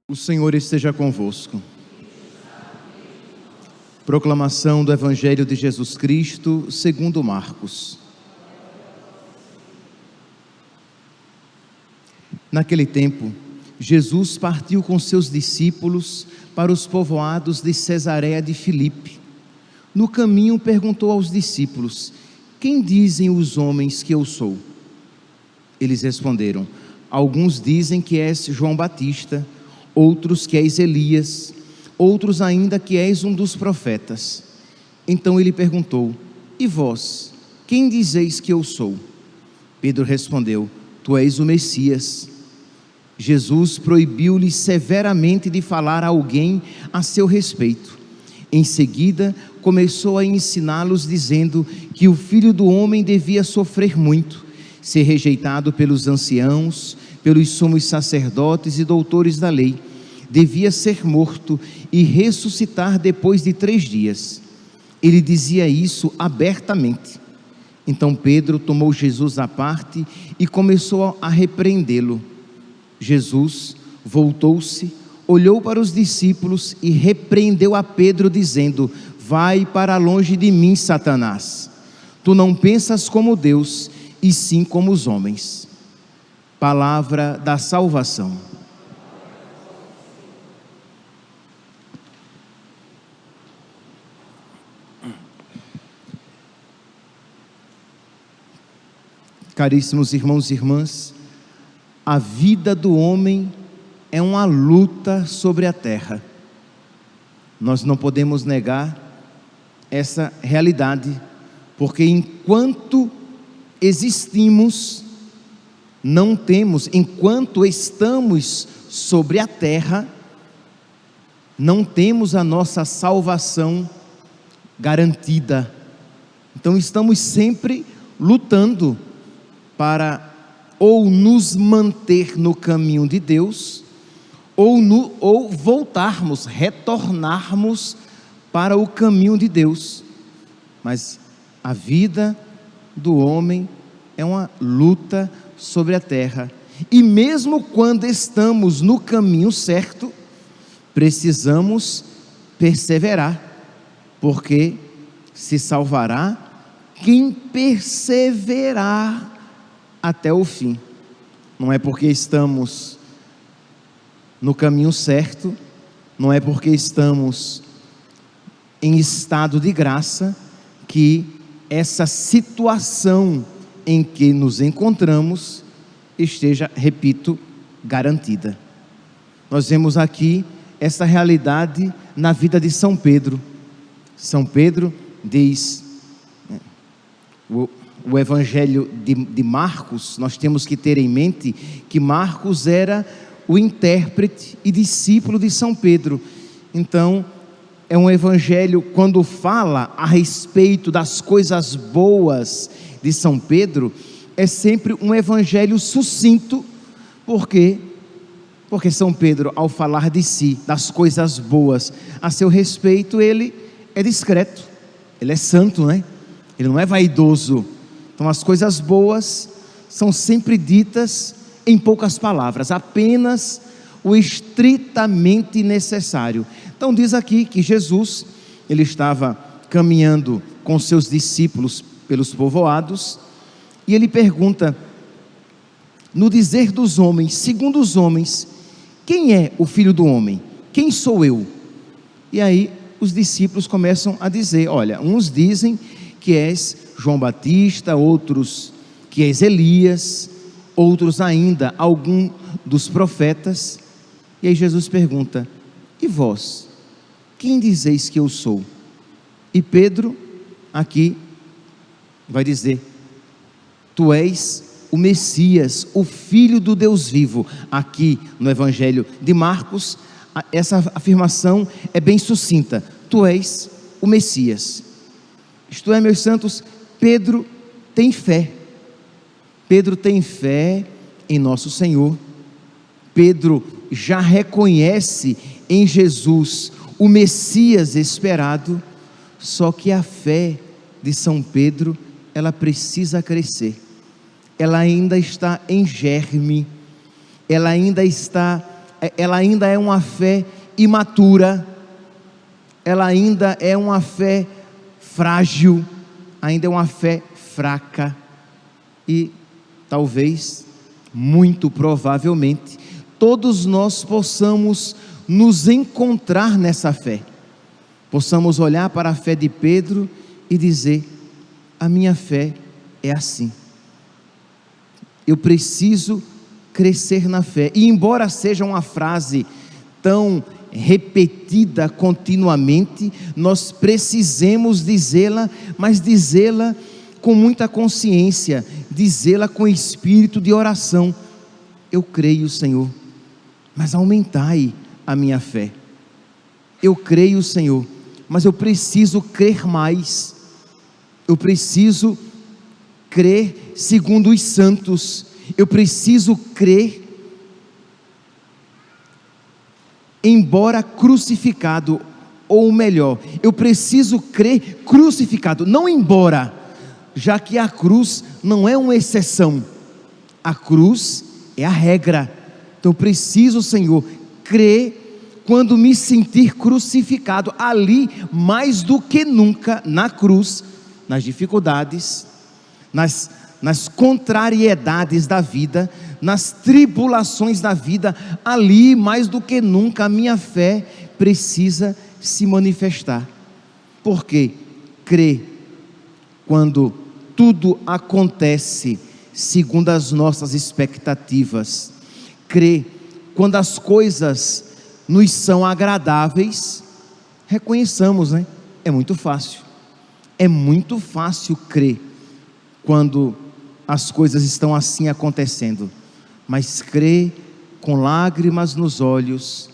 O Senhor esteja convosco. Proclamação do Evangelho de Jesus Cristo, segundo Marcos. Naquele tempo, Jesus partiu com seus discípulos para os povoados de Cesareia de Filipe. No caminho, perguntou aos discípulos: quem dizem os homens que eu sou? Eles responderam: alguns dizem que és João Batista, outros que és Elias, outros ainda que és um dos profetas. Então ele perguntou: e vós, quem dizeis que eu sou? Pedro respondeu: tu és o Messias. Jesus proibiu-lhe severamente de falar a alguém a seu respeito. Em seguida, começou a ensiná-los, dizendo que o Filho do Homem devia sofrer muito, ser rejeitado pelos anciãos, pelos sumos sacerdotes e doutores da lei, devia ser morto e ressuscitar depois de 3 dias. Ele dizia isso abertamente. Então Pedro tomou Jesus à parte e começou a repreendê-lo. Jesus voltou-se, olhou para os discípulos e repreendeu a Pedro, dizendo: vai para longe de mim, Satanás. Tu não pensas como Deus, e sim como os homens. Palavra da salvação. Caríssimos irmãos e irmãs, a vida do homem é uma luta sobre a terra. Nós não podemos negar essa realidade, porque enquanto existimos, não temos, enquanto estamos sobre a terra, não temos a nossa salvação garantida. Então estamos sempre lutando para ou nos manter no caminho de Deus, ou voltarmos, retornarmos para o caminho de Deus. Mas a vida do homem é uma luta sobre a terra, e mesmo quando estamos no caminho certo, precisamos perseverar, porque se salvará quem perseverar até o fim. Não é porque estamos no caminho certo, não é porque estamos em estado de graça, que essa situação em que nos encontramos esteja, repito, garantida. Nós vemos aqui essa realidade na vida de São Pedro. São Pedro diz, o Evangelho de Marcos, nós temos que ter em mente que Marcos era o intérprete e discípulo de São Pedro. Então, é um evangelho, quando fala a respeito das coisas boas de São Pedro, é sempre um evangelho sucinto. Por quê? Porque São Pedro, ao falar de si, das coisas boas a seu respeito, ele é discreto, ele é santo, né? Ele não é vaidoso. Então as coisas boas são sempre ditas em poucas palavras, apenas o estritamente necessário. Então diz aqui que Jesus, ele estava caminhando com seus discípulos pelos povoados, e ele pergunta, no dizer dos homens, segundo os homens, quem é o Filho do Homem? Quem sou eu? E aí os discípulos começam a dizer, olha, uns dizem que és João Batista, outros que és Elias, outros ainda algum dos profetas. E aí Jesus pergunta, e vós, quem dizeis que eu sou? E Pedro aqui vai dizer, tu és o Messias, o Filho do Deus vivo. Aqui no Evangelho de Marcos, essa afirmação é bem sucinta, tu és o Messias. Isto é, meus santos, Pedro tem fé. Pedro tem fé em nosso Senhor. Pedro já reconhece em Jesus o Messias esperado, só que a fé de São Pedro, ela precisa crescer. Ela ainda está em germe, ela ainda está ela ainda é uma fé imatura, ela ainda é uma fé frágil, ainda é uma fé fraca, e talvez, muito provavelmente, todos nós possamos nos encontrar nessa fé, possamos olhar para a fé de Pedro e dizer: a minha fé é assim, eu preciso crescer na fé. E embora seja uma frase tão repetida continuamente, nós precisemos dizê-la, mas dizê-la com muita consciência, dizê-la com espírito de oração: eu creio, Senhor, mas aumentai a minha fé. Eu creio, Senhor, mas eu preciso crer mais, eu preciso crer segundo os santos, eu preciso crer embora crucificado, ou melhor, eu preciso crer crucificado, não embora, já que a cruz não é uma exceção, a cruz é a regra. Então eu preciso, Senhor, crer quando me sentir crucificado, ali mais do que nunca, na cruz, nas dificuldades, nas contrariedades da vida, nas tribulações da vida, ali mais do que nunca a minha fé precisa se manifestar. Porque crer quando tudo acontece segundo as nossas expectativas, crer quando as coisas nos são agradáveis, reconheçamos, né? É muito fácil crer quando as coisas estão assim acontecendo, mas crer com lágrimas nos olhos,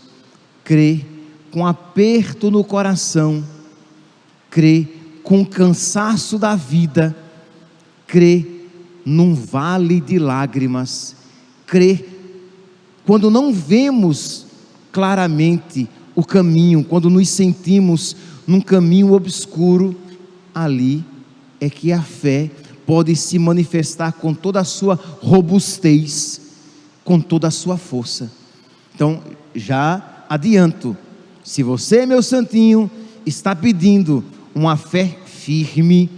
crer com aperto no coração, crer com cansaço da vida, crer num vale de lágrimas, crer quando não vemos claramente o caminho, quando nos sentimos num caminho obscuro, ali é que a fé pode se manifestar com toda a sua robustez, com toda a sua força. Então, já adianto, se você, meu santinho, está pedindo uma fé firme,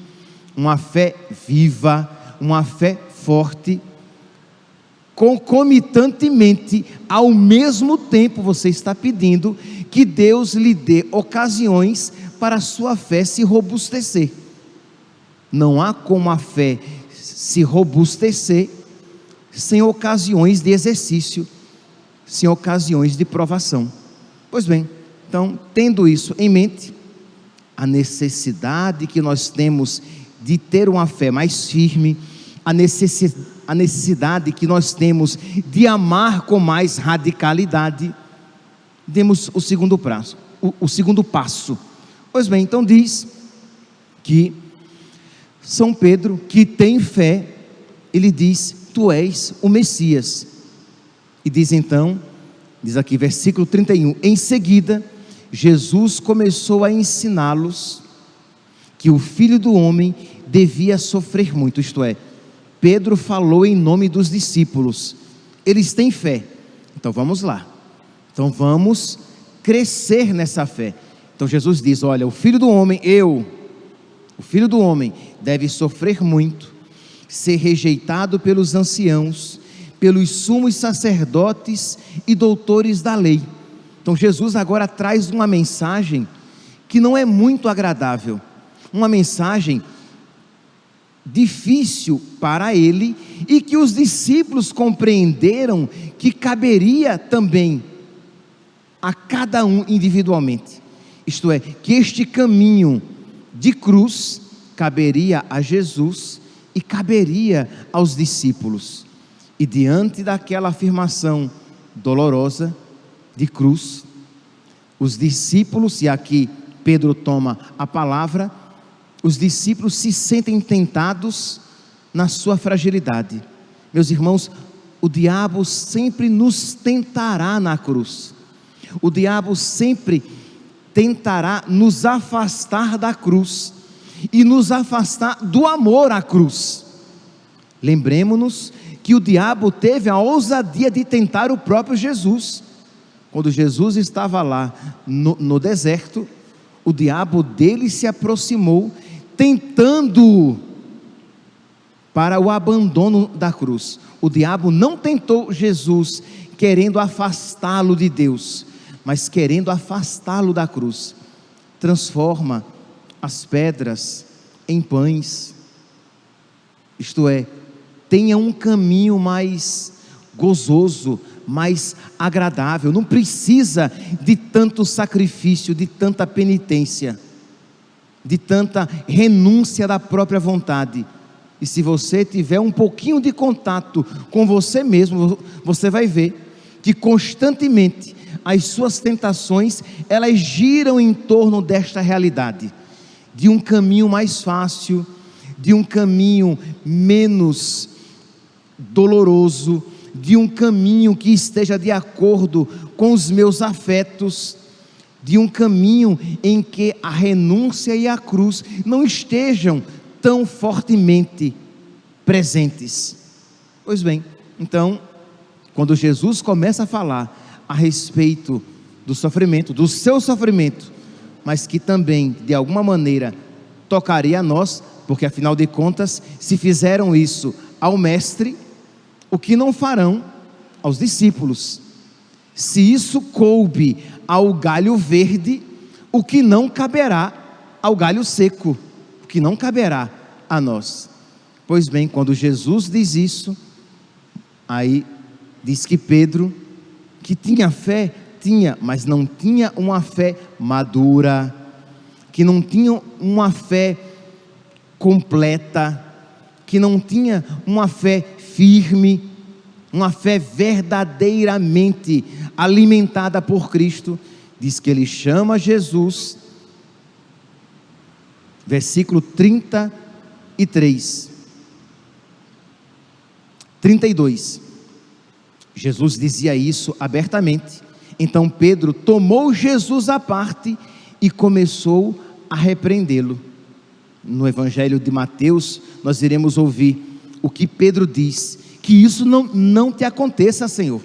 uma fé viva, uma fé forte, concomitantemente, ao mesmo tempo você está pedindo que Deus lhe dê ocasiões para a sua fé se robustecer. Não há como a fé se robustecer sem ocasiões de exercício, sem ocasiões de provação. Pois bem, então, tendo isso em mente, a necessidade que nós temos de ter uma fé mais firme, a necessidade que nós temos de amar com mais radicalidade, demos o segundo passo. Pois bem, então diz que São Pedro, que tem fé, ele diz: tu és o Messias. E diz então, diz aqui versículo 31, em seguida Jesus começou a ensiná-los que o Filho do Homem devia sofrer muito, isto é, Pedro falou em nome dos discípulos, eles têm fé, então vamos lá, então vamos crescer nessa fé. Então Jesus diz: olha, o Filho do Homem, o Filho do Homem deve sofrer muito, ser rejeitado pelos anciãos, pelos sumos sacerdotes e doutores da lei. Então Jesus agora traz uma mensagem que não é muito agradável, uma mensagem difícil para ele, e que os discípulos compreenderam que caberia também a cada um individualmente, isto é, que este caminho de cruz caberia a Jesus e caberia aos discípulos. E diante daquela afirmação dolorosa de cruz, os discípulos, e aqui Pedro toma a palavra, os discípulos se sentem tentados na sua fragilidade. Meus irmãos, o diabo sempre nos tentará na cruz, o diabo sempre tentará nos afastar da cruz, e nos afastar do amor à cruz. Lembremos-nos que o diabo teve a ousadia de tentar o próprio Jesus. quando Jesus estava lá no deserto, o diabo dele se aproximou, tentando para o abandono da cruz. O diabo não tentou Jesus querendo afastá-lo de Deus, mas querendo afastá-lo da cruz. Transforma as pedras em pães, isto é, tenha um caminho mais gozoso, mais agradável, não precisa de tanto sacrifício, de tanta penitência, de tanta renúncia da própria vontade. E se você tiver um pouquinho de contato com você mesmo, você vai ver que constantemente as suas tentações, elas giram em torno desta realidade, de um caminho mais fácil, de um caminho menos doloroso, de um caminho que esteja de acordo com os meus afetos, de um caminho em que a renúncia e a cruz não estejam tão fortemente presentes. Pois bem, então, quando Jesus começa a falar a respeito do sofrimento, do seu sofrimento, mas que também, de alguma maneira, tocaria a nós, porque afinal de contas, se fizeram isso ao Mestre, o que não farão aos discípulos? Se isso coube ao galho verde, o que não caberá ao galho seco? O que não caberá a nós? Pois bem, quando Jesus diz isso, aí diz que Pedro, que tinha fé, tinha, mas não tinha uma fé madura, que não tinha uma fé completa, que não tinha uma fé firme, uma fé verdadeiramente alimentada por Cristo. Diz que ele chama Jesus, versículo 32, Jesus dizia isso abertamente. Então Pedro tomou Jesus à parte e começou a repreendê-lo. No Evangelho de Mateus, nós iremos ouvir o que Pedro diz: que isso não te aconteça, Senhor.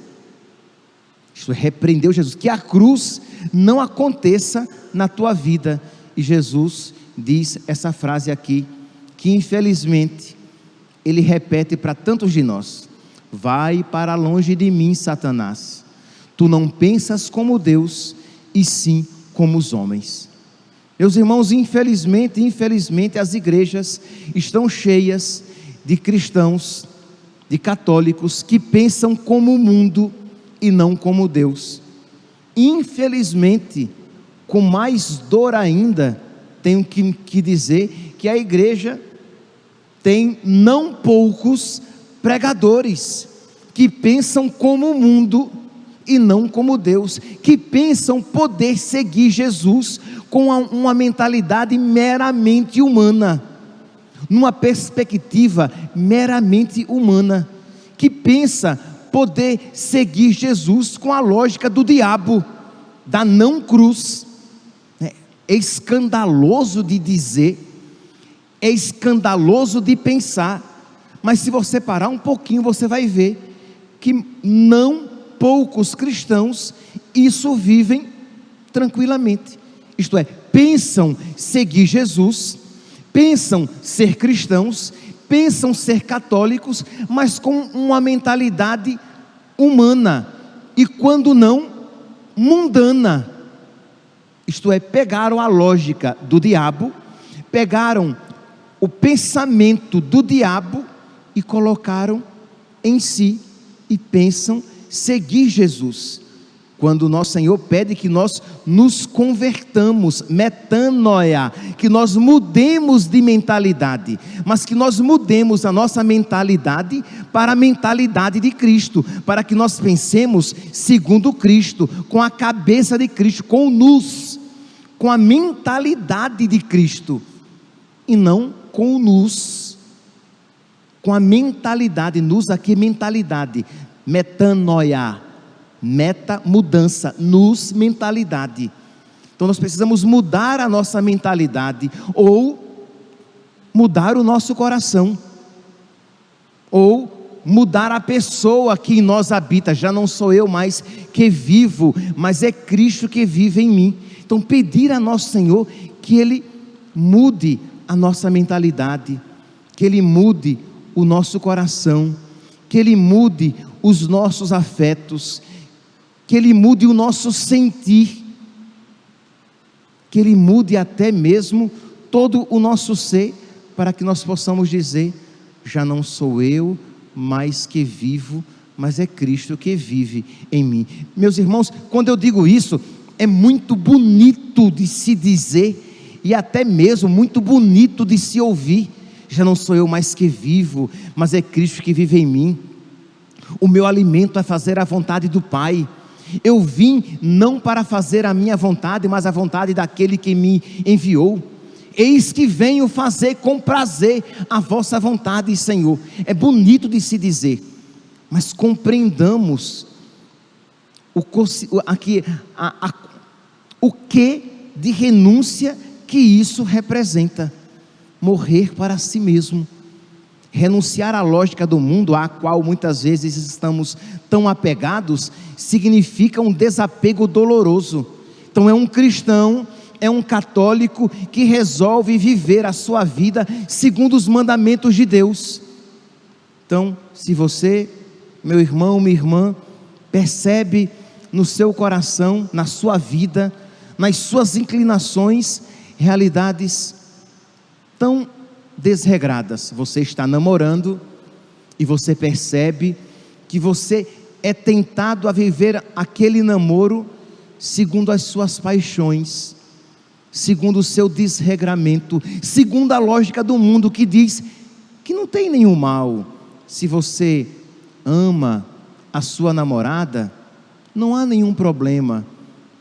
Isto é, repreendeu Jesus, que a cruz não aconteça na tua vida. E Jesus diz essa frase aqui, que infelizmente ele repete para tantos de nós: vai para longe de mim, Satanás, tu não pensas como Deus, e sim como os homens. Meus irmãos, infelizmente as igrejas estão cheias de cristãos, de católicos que pensam como o mundo e não como Deus. Infelizmente, com mais dor ainda, tenho que dizer que a igreja tem não poucos pregadores que pensam como o mundo e não como Deus, que pensam poder seguir Jesus com uma mentalidade meramente humana, numa perspectiva meramente humana, que pensa poder seguir Jesus com a lógica do diabo, da não cruz. É escandaloso de dizer, é escandaloso de pensar, mas se você parar um pouquinho, você vai ver que não poucos cristãos isso vivem tranquilamente. Isto é, pensam seguir Jesus, pensam ser cristãos, pensam ser católicos, mas com uma mentalidade humana, e quando não, mundana. Isto é, pegaram a lógica do diabo, pegaram o pensamento do diabo e colocaram em si, e pensam seguir Jesus, quando o nosso Senhor pede que nós nos convertamos, metanoia, que nós mudemos de mentalidade, mas que nós mudemos a nossa mentalidade para a mentalidade de Cristo, para que nós pensemos segundo Cristo, com a cabeça de Cristo, com o nous, com a mentalidade de Cristo, e não com o nous, com a mentalidade. Nous aqui, mentalidade, metanoia, meta, mudança, nous, mentalidade. Então nós precisamos mudar a nossa mentalidade, ou mudar o nosso coração, ou mudar a pessoa que em nós habita. Já não sou eu mais que vivo, mas é Cristo que vive em mim. Então pedir a nosso Senhor que Ele mude a nossa mentalidade, que Ele mude o nosso coração, que Ele mude os nossos afetos, que Ele mude o nosso sentir, que Ele mude até mesmo todo o nosso ser, para que nós possamos dizer: já não sou eu mais que vivo, mas é Cristo que vive em mim. Meus irmãos, quando eu digo isso, é muito bonito de se dizer, e até mesmo muito bonito de se ouvir. Já não sou eu mais que vivo, mas é Cristo que vive em mim. O meu alimento é fazer a vontade do Pai. Eu vim não para fazer a minha vontade, mas a vontade daquele que me enviou. Eis que venho fazer com prazer a vossa vontade, Senhor. É bonito de se dizer, mas compreendamos o que de renúncia que isso representa. Morrer para si mesmo, renunciar à lógica do mundo, à qual muitas vezes estamos tão apegados, significa um desapego doloroso. Então é um cristão, é um católico que resolve viver a sua vida segundo os mandamentos de Deus. Então, se você, meu irmão, minha irmã, percebe no seu coração, na sua vida, nas suas inclinações, realidades tão desregradas, você está namorando e você percebe que você é tentado a viver aquele namoro segundo as suas paixões, segundo o seu desregramento, segundo a lógica do mundo, que diz que não tem nenhum mal. Se você ama a sua namorada, não há nenhum problema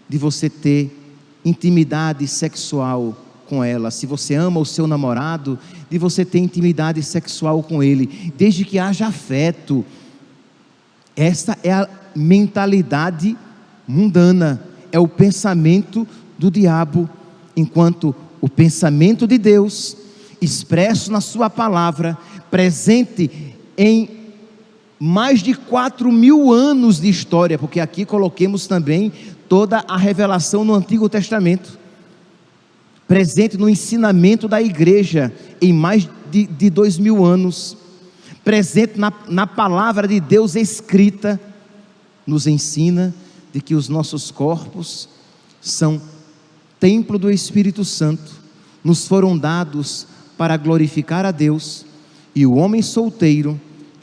de você ter intimidade sexual com ela. Se você ama o seu namorado, de você ter intimidade sexual com ele, desde que haja afeto. Esta é a mentalidade mundana, é o pensamento do diabo, enquanto o pensamento de Deus, expresso na sua palavra, presente em mais de 4.000 anos de história, porque aqui coloquemos também toda a revelação no Antigo Testamento, presente no ensinamento da igreja em mais de 2.000 anos, presente na palavra de Deus escrita, nos ensina de que os nossos corpos são templo do Espírito Santo, nos foram dados para glorificar a Deus, e o homem solteiro,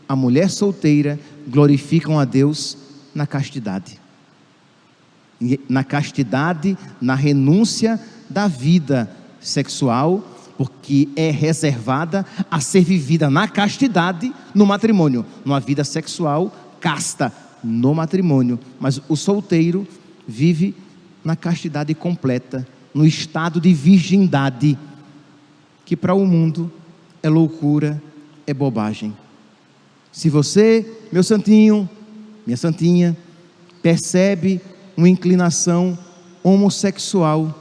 a mulher solteira, glorificam a Deus na castidade, na renúncia da vida sexual, porque é reservada a ser vivida na castidade no matrimônio, numa vida sexual casta no matrimônio, mas o solteiro vive na castidade completa, no estado de virgindade, que para o mundo é loucura, é bobagem. Se você, meu santinho, minha santinha, percebe uma inclinação homossexual,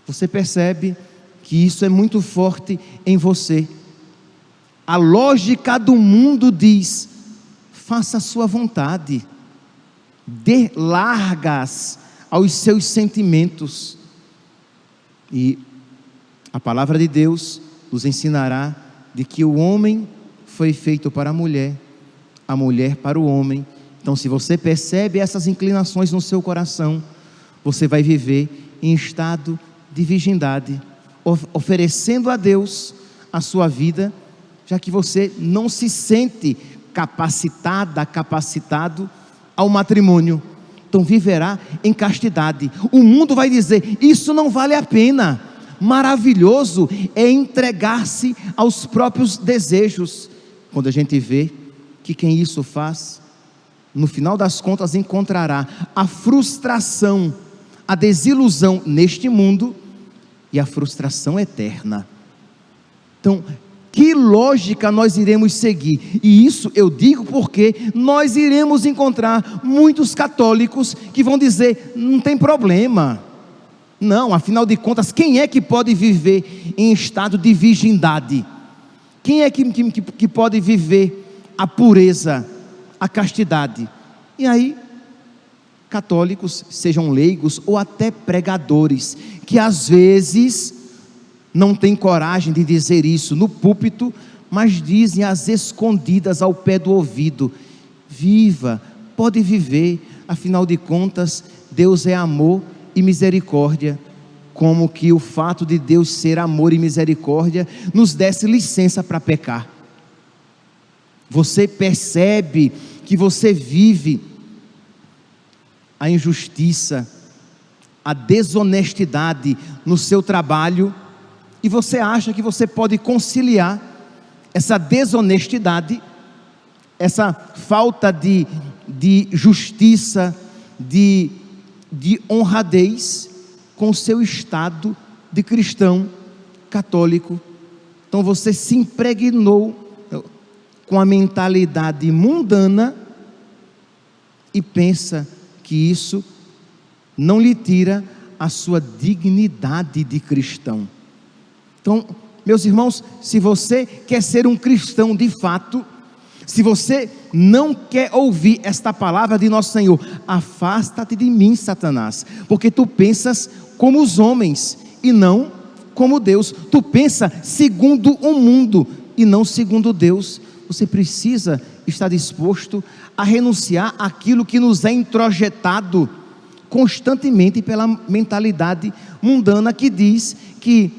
você percebe que isso é muito forte em você. A lógica do mundo diz: faça a sua vontade, dê largas aos seus sentimentos. E a palavra de Deus nos ensinará de que o homem foi feito para a mulher para o homem. Então, se você percebe essas inclinações no seu coração, você vai viver em estado de virgindade, oferecendo a Deus a sua vida, já que você não se sente capacitado ao matrimônio. Então viverá em castidade. O mundo vai dizer: isso não vale a pena. Maravilhoso é entregar-se aos próprios desejos. Quando a gente vê que quem isso faz, no final das contas encontrará a frustração, a desilusão neste mundo e a frustração eterna. Então, que lógica nós iremos seguir? E isso eu digo porque nós iremos encontrar muitos católicos que vão dizer: não tem problema. Não, afinal de contas, quem é que pode viver em estado de virgindade? Quem é que pode viver a pureza, a castidade. E aí, católicos, sejam leigos ou até pregadores, que às vezes não têm coragem de dizer isso no púlpito, mas dizem às escondidas ao pé do ouvido: viva, pode viver, afinal de contas, Deus é amor e misericórdia. Como que o fato de Deus ser amor e misericórdia nos desse licença para pecar. Você percebe que você vive a injustiça, a desonestidade no seu trabalho, e você acha que você pode conciliar essa desonestidade, essa falta de justiça, de honradez, com o seu estado de cristão católico. Então você se impregnou com a mentalidade mundana e pensa que isso não lhe tira a sua dignidade de cristão. Então, meus irmãos, se você quer ser um cristão de fato, se você não quer ouvir esta palavra de nosso Senhor: afasta-te de mim, Satanás, porque tu pensas como os homens e não como Deus. Tu pensa segundo o mundo e não segundo Deus. Você precisa estar disposto a renunciar àquilo que nos é introjetado constantemente pela mentalidade mundana, que diz que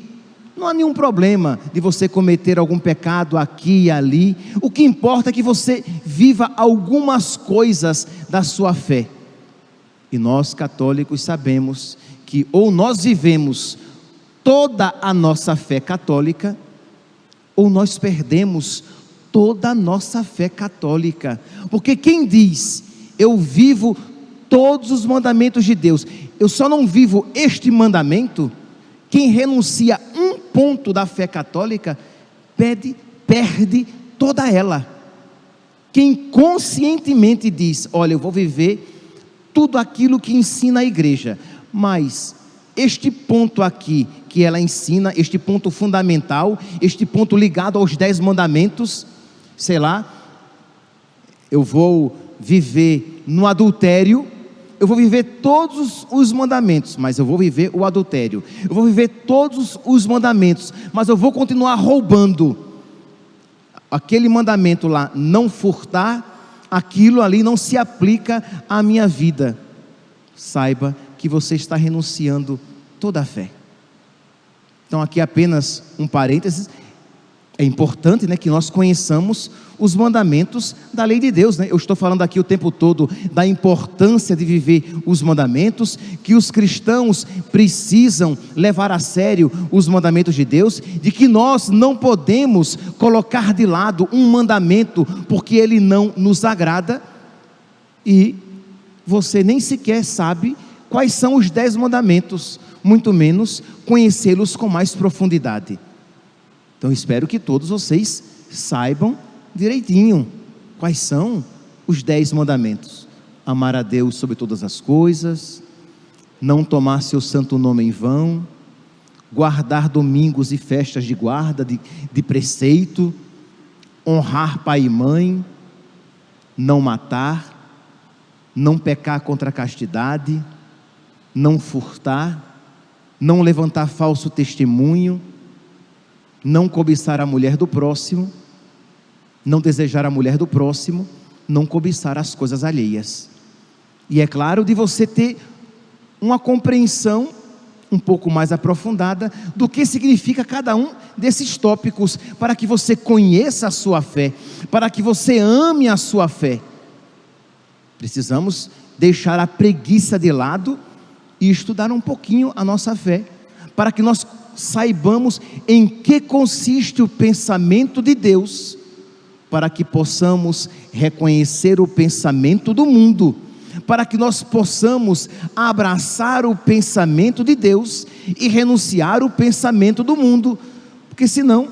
não há nenhum problema de você cometer algum pecado aqui e ali. O que importa é que você viva algumas coisas da sua fé. E nós católicos sabemos que ou nós vivemos toda a nossa fé católica, ou nós perdemos toda a nossa fé católica. Porque quem diz: eu vivo todos os mandamentos de Deus, eu só não vivo este mandamento, quem renuncia um ponto da fé católica, perde toda ela. Quem conscientemente diz: olha, eu vou viver tudo aquilo que ensina a igreja, mas este ponto aqui que ela ensina, este ponto fundamental, este ponto ligado aos 10 mandamentos, sei lá, eu vou viver no adultério, eu vou viver todos os mandamentos, mas eu vou viver o adultério. Eu vou viver todos os mandamentos, mas eu vou continuar roubando. Aquele mandamento lá, não furtar, aquilo ali não se aplica à minha vida. Saiba que você está renunciando toda a fé. Então aqui apenas um parênteses. É importante, que nós conheçamos os mandamentos da lei de Deus, Eu estou falando aqui o tempo todo da importância de viver os mandamentos, que os cristãos precisam levar a sério os mandamentos de Deus, de que nós não podemos colocar de lado um mandamento porque ele não nos agrada, e você nem sequer sabe quais são os 10 mandamentos, muito menos conhecê-los com mais profundidade. Então espero que todos vocês saibam direitinho quais são os 10 mandamentos: amar a Deus sobre todas as coisas, não tomar seu santo nome em vão, guardar domingos e festas de guarda, de preceito, honrar pai e mãe, não matar, não pecar contra a castidade, não furtar, não levantar falso testemunho, não cobiçar a mulher do próximo, não desejar a mulher do próximo, não cobiçar as coisas alheias. E é claro, de você ter uma compreensão um pouco mais aprofundada do que significa cada um desses tópicos, para que você conheça a sua fé, para que você ame a sua fé. Precisamos deixar a preguiça de lado e estudar um pouquinho a nossa fé, para que nós saibamos em que consiste o pensamento de Deus, para que possamos reconhecer o pensamento do mundo, para que nós possamos abraçar o pensamento de Deus e renunciar o pensamento do mundo, porque senão,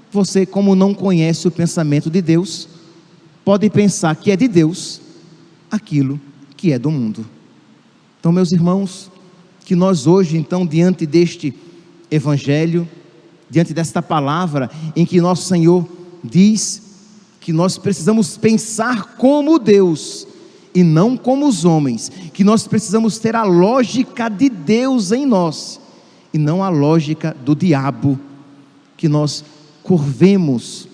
você, como não conhece o pensamento de Deus, pode pensar que é de Deus aquilo que é do mundo. Então, meus irmãos, que nós hoje, então, diante deste Evangelho, diante desta palavra em que nosso Senhor diz que nós precisamos pensar como Deus e não como os homens, que nós precisamos ter a lógica de Deus em nós e não a lógica do diabo, que nós curvemos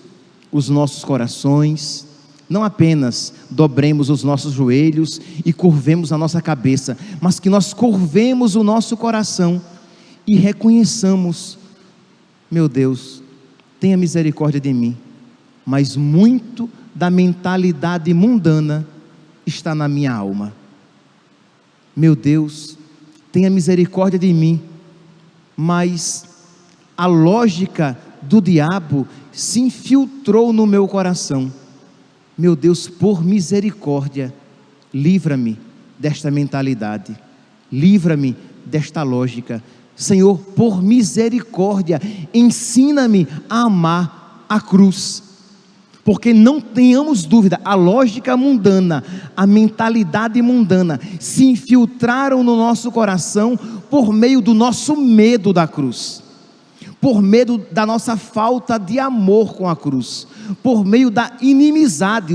os nossos corações, não apenas dobremos os nossos joelhos e curvemos a nossa cabeça, mas que nós curvemos o nosso coração e reconheçamos: meu Deus, tenha misericórdia de mim, mas muito da mentalidade mundana está na minha alma. Meu Deus, tenha misericórdia de mim, mas a lógica do diabo se infiltrou no meu coração. Meu Deus, por misericórdia, livra-me desta mentalidade, livra-me desta lógica. Senhor, por misericórdia, ensina-me a amar a cruz, porque não tenhamos dúvida, a lógica mundana, a mentalidade mundana se infiltraram no nosso coração por meio do nosso medo da cruz, por meio da nossa falta de amor com a cruz, por meio da inimizade,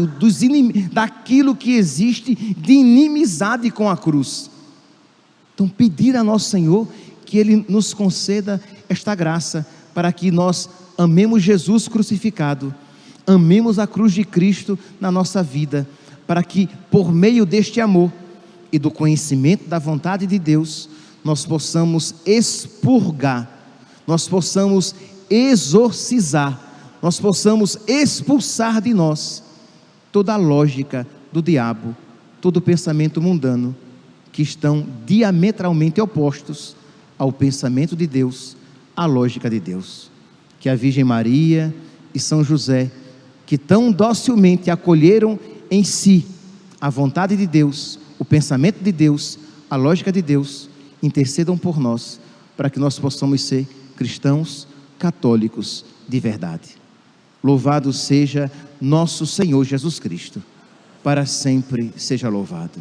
daquilo que existe de inimizade com a cruz. Então, pedir a nosso Senhor que Ele nos conceda esta graça, para que nós amemos Jesus crucificado, amemos a cruz de Cristo na nossa vida, para que por meio deste amor e do conhecimento da vontade de Deus, nós possamos expurgar, nós possamos exorcizar, nós possamos expulsar de nós toda a lógica do diabo, todo o pensamento mundano, que estão diametralmente opostos ao pensamento de Deus, à lógica de Deus. Que a Virgem Maria e São José, que tão docilmente acolheram em si a vontade de Deus, o pensamento de Deus, a lógica de Deus, intercedam por nós, para que nós possamos ser cristãos católicos de verdade. Louvado seja nosso Senhor Jesus Cristo, para sempre seja louvado.